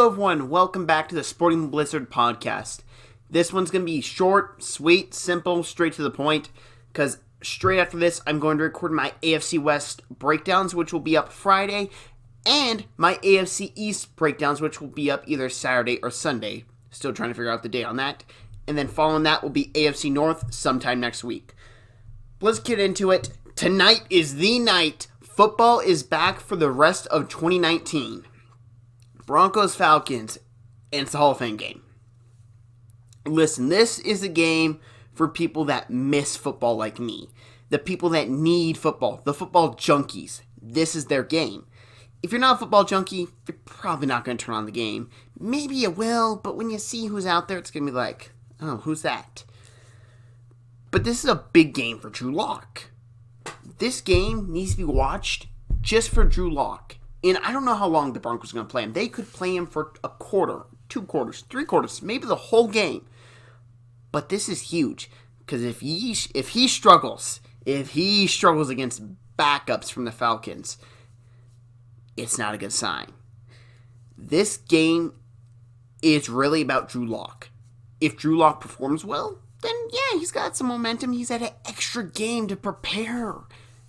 Hello everyone, welcome back to the Sporting Blizzard podcast. This one's going to be short, sweet, simple, straight to the point, because straight after this I'm going to record my AFC West breakdowns, which will be up Friday, and my AFC East breakdowns, which will be up either Saturday or Sunday. Still trying to figure out the date on that. And then following that will be AFC North sometime next week. Let's get into it. Tonight is the night. Football is back for the rest of 2019. Broncos Falcons, and it's a Hall of Fame game. Listen, this is a game for people that miss football like me. The people that need football, the football junkies. This is their game. If you're not a football junkie, you're probably not going to turn on the game. Maybe you will, but when you see who's out there, it's going to be like, oh, who's that? But this is a big game for Drew Lock. This game needs to be watched just for Drew Lock. And I don't know how long the Broncos are going to play him. They could play him for a quarter, 2 quarters, 3 quarters, maybe the whole game. But this is huge, because if he struggles against backups from the Falcons, it's not a good sign. This game is really about Drew Lock. If Drew Lock performs well, then yeah, he's got some momentum. He's had an extra game to prepare.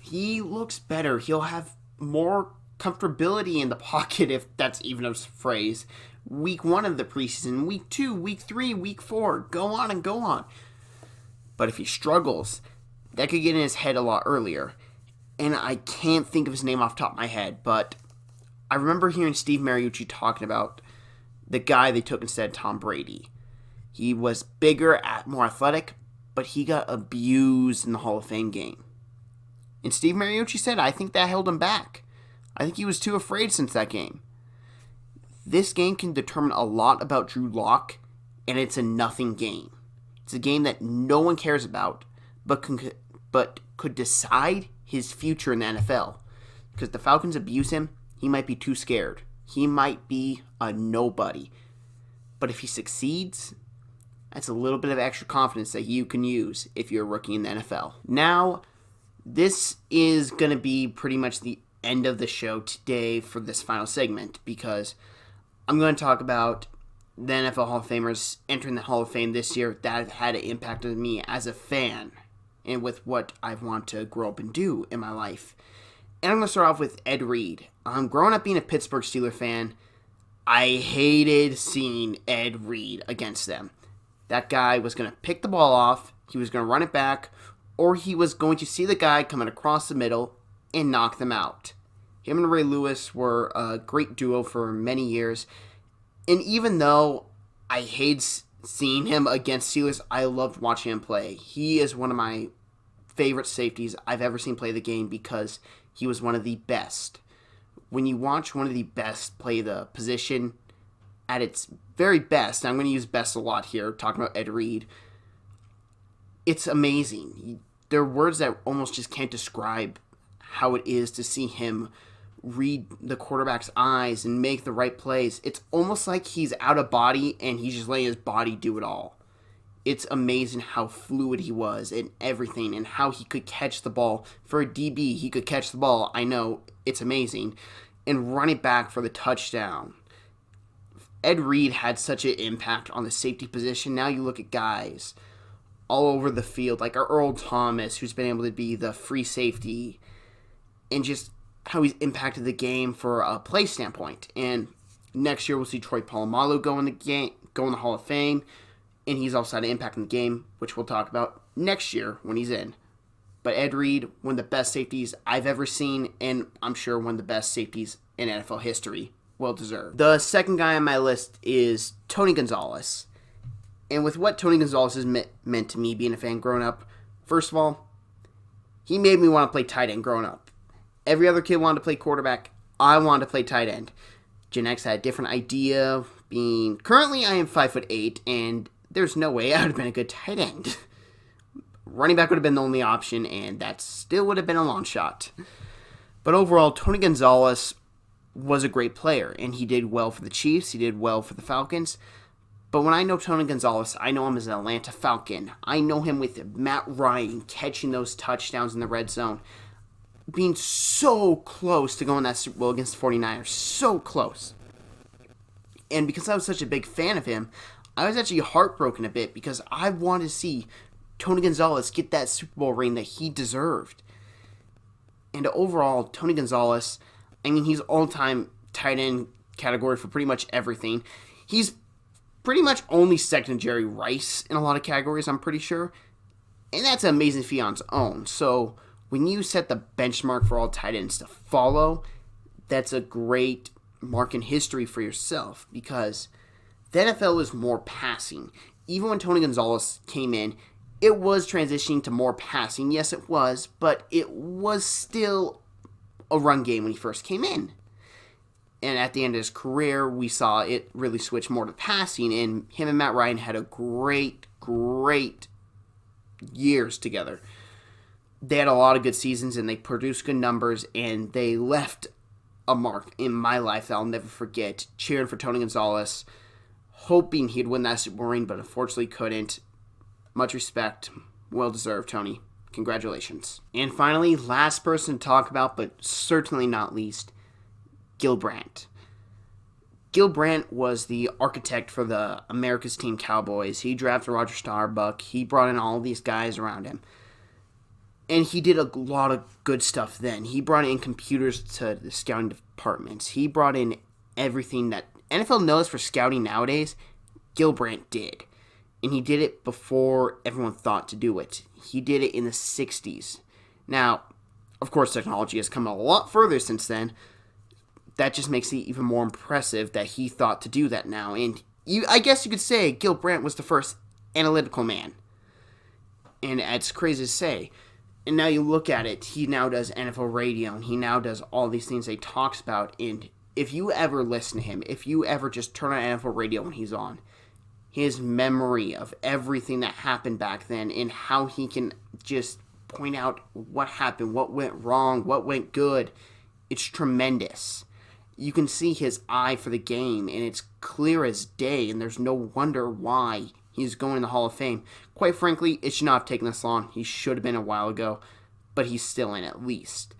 He looks better. He'll have more comfortability in the pocket, if that's even a phrase. Week 1 of the preseason, week 2, week 3, week 4, go on and go on. But if he struggles, that could get in his head a lot earlier. And I can't think of his name off the top of my head, but I remember hearing Steve Mariucci talking about the guy they took instead, Tom Brady. He was bigger, more athletic, but he got abused in the Hall of Fame game. And Steve Mariucci said, I think that held him back. I think he was too afraid since that game. This game can determine a lot about Drew Lock, and it's a nothing game. It's a game that no one cares about, but could decide his future in the NFL. Because if the Falcons abuse him, he might be too scared. He might be a nobody. But if he succeeds, that's a little bit of extra confidence that you can use if you're a rookie in the NFL. Now, this is going to be pretty much the end of the show today for this final segment, because I'm going to talk about the NFL Hall of Famers entering the Hall of Fame this year that have had an impact on me as a fan and with what I want to grow up and do in my life. And I'm going to start off with Ed Reed. Growing up being a Pittsburgh Steelers fan, I hated seeing Ed Reed against them. That guy was going to pick the ball off, he was going to run it back, or he was going to see the guy coming across the middle and knock them out. Him and Ray Lewis were a great duo for many years. And even though I hate seeing him against Steelers, I loved watching him play. He is one of my favorite safeties I've ever seen play the game because he was one of the best. When you watch one of the best play the position at its very best, and I'm going to use best a lot here, talking about Ed Reed, it's amazing. There are words that almost just can't describe how it is to see him read the quarterback's eyes and make the right plays. It's almost like he's out of body and he's just letting his body do it all. It's amazing how fluid he was and everything, and how he could catch the ball. For a DB, he could catch the ball. I know, it's amazing. And run it back for the touchdown. Ed Reed had such an impact on the safety position. Now you look at guys all over the field, like our Earl Thomas, who's been able to be the free safety, and just how he's impacted the game for a play standpoint. And next year we'll see Troy Polamalu go in the Hall of Fame, and he's also had an impact in the game, which we'll talk about next year when he's in. But Ed Reed, one of the best safeties I've ever seen, and I'm sure one of the best safeties in NFL history. Well deserved. The second guy on my list is Tony Gonzalez. And with what Tony Gonzalez has meant to me being a fan growing up, first of all, he made me want to play tight end growing up. Every other kid wanted to play quarterback. I wanted to play tight end. Gen X had a different idea. Currently, I am 5'8", and there's no way I would have been a good tight end. Running back would have been the only option, and that still would have been a long shot. But overall, Tony Gonzalez was a great player, and he did well for the Chiefs. He did well for the Falcons. But when I know Tony Gonzalez, I know him as an Atlanta Falcon. I know him with Matt Ryan catching those touchdowns in the red zone. Being so close to going that Super Bowl against the 49ers. So close. And because I was such a big fan of him, I was actually heartbroken a bit because I wanted to see Tony Gonzalez get that Super Bowl ring that he deserved. And overall, Tony Gonzalez, I mean, he's all-time tight end category for pretty much everything. He's pretty much only second to Jerry Rice in a lot of categories, I'm pretty sure. And that's an amazing feat on its own. So when you set the benchmark for all tight ends to follow, that's a great mark in history for yourself because the NFL is more passing. Even when Tony Gonzalez came in, it was transitioning to more passing. Yes, it was, but it was still a run game when he first came in. And at the end of his career, we saw it really switch more to passing, and him and Matt Ryan had a great years together. They had a lot of good seasons, and they produced good numbers, and they left a mark in my life that I'll never forget, cheering for Tony Gonzalez, hoping he'd win that Super Bowl ring, but unfortunately couldn't. Much respect. Well deserved, Tony. Congratulations. And finally, last person to talk about, but certainly not least, Gil Brandt. Gil Brandt was the architect for the America's Team Cowboys. He drafted Roger Staubach. He brought in all these guys around him. And he did a lot of good stuff then. He brought in computers to the scouting departments. He brought in everything that NFL knows for scouting nowadays, Gil Brandt did. And he did it before everyone thought to do it. He did it in the 60s. Now, of course, technology has come a lot further since then. That just makes it even more impressive that he thought to do that now. And I guess you could say Gil Brandt was the first analytical man. And it's crazy to say. And now you look at it, he now does NFL radio, and he now does all these things he talks about. And if you ever listen to him, if you ever just turn on NFL radio when he's on, his memory of everything that happened back then and how he can just point out what happened, what went wrong, what went good, it's tremendous. You can see his eye for the game, and it's clear as day, and there's no wonder why he's going in the Hall of Fame. Quite frankly, it should not have taken this long. He should have been a while ago, but he's still in at least.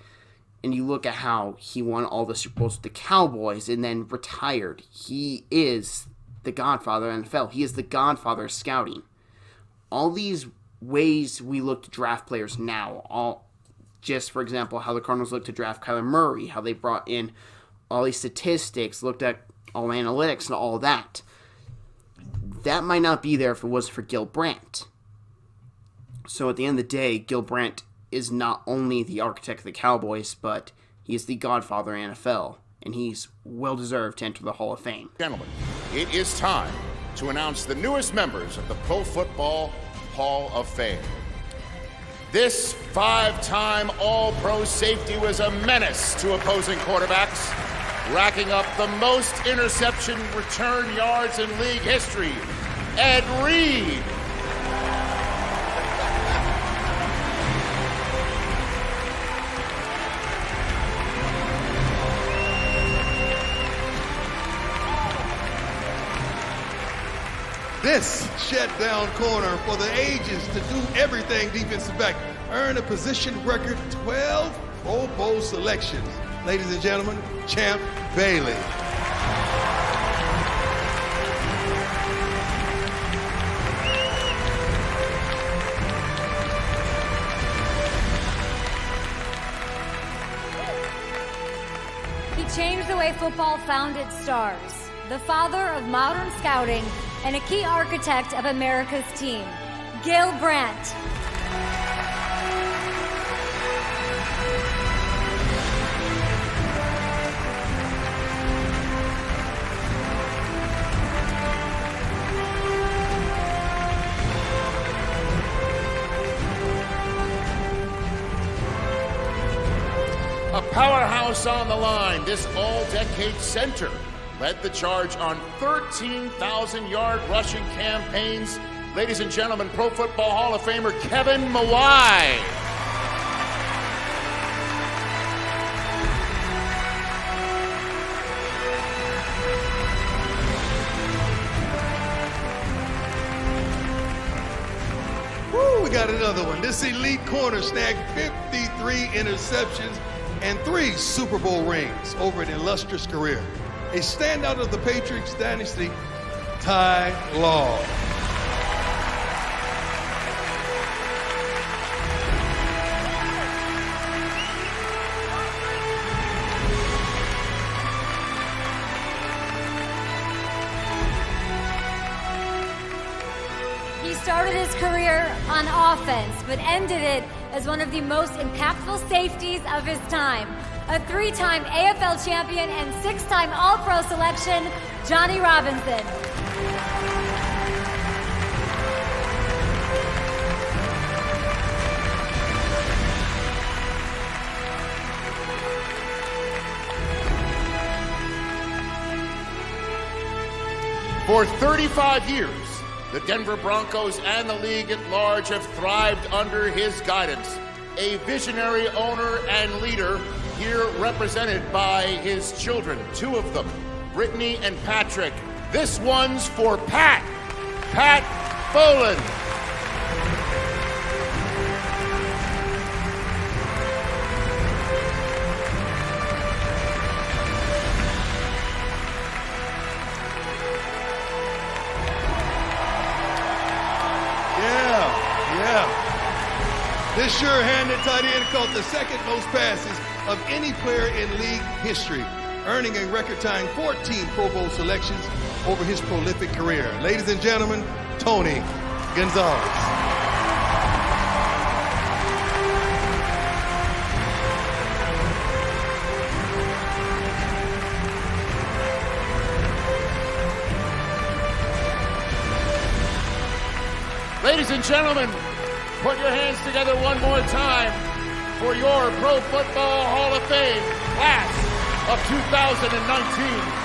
And you look at how he won all the Super Bowls with the Cowboys and then retired. He is the godfather of NFL. He is the godfather of scouting. All these ways we look to draft players now, all just for example, how the Cardinals look to draft Kyler Murray, how they brought in all these statistics, looked at all analytics and all that. That might not be there if it wasn't for Gil Brandt. So at the end of the day, Gil Brandt is not only the architect of the Cowboys, but he is the godfather of NFL, and he's well-deserved to enter the Hall of Fame. Gentlemen, it is time to announce the newest members of the Pro Football Hall of Fame. This five-time All-Pro safety was a menace to opposing quarterbacks, racking up the most interception return yards in league history. Ed Reed. This shutdown corner for the ages to do everything defensive back. Earned a position record 12 Pro Bowl selections. Ladies and gentlemen, Champ Bailey. He changed the way football found its stars. The father of modern scouting and a key architect of America's team, Gil Brandt. A powerhouse on the line, this all-decade center led the charge on 13,000-yard rushing campaigns. Ladies and gentlemen, Pro Football Hall of Famer Kevin Mawae. Woo, we got another one. This elite corner snagged 53 interceptions and 3 Super Bowl rings over an illustrious career. a standout of the Patriots dynasty, Ty Law. He started his career on offense, but ended it as one of the most impactful safeties of his time. A 3-time AFL champion and 6-time All-Pro selection, Johnny Robinson. For 35 years, the Denver Broncos and the league at large have thrived under his guidance. A visionary owner and leader, here represented by his children, 2 of them, Brittany and Patrick. This one's for Pat Bowlen. This sure-handed tight end caught the second most passes of any player in league history, earning a record-tying 14 Pro Bowl selections over his prolific career. Ladies and gentlemen, Tony Gonzalez. Ladies and gentlemen, put your hands together one more time for your Pro Football Hall of Fame class of 2019.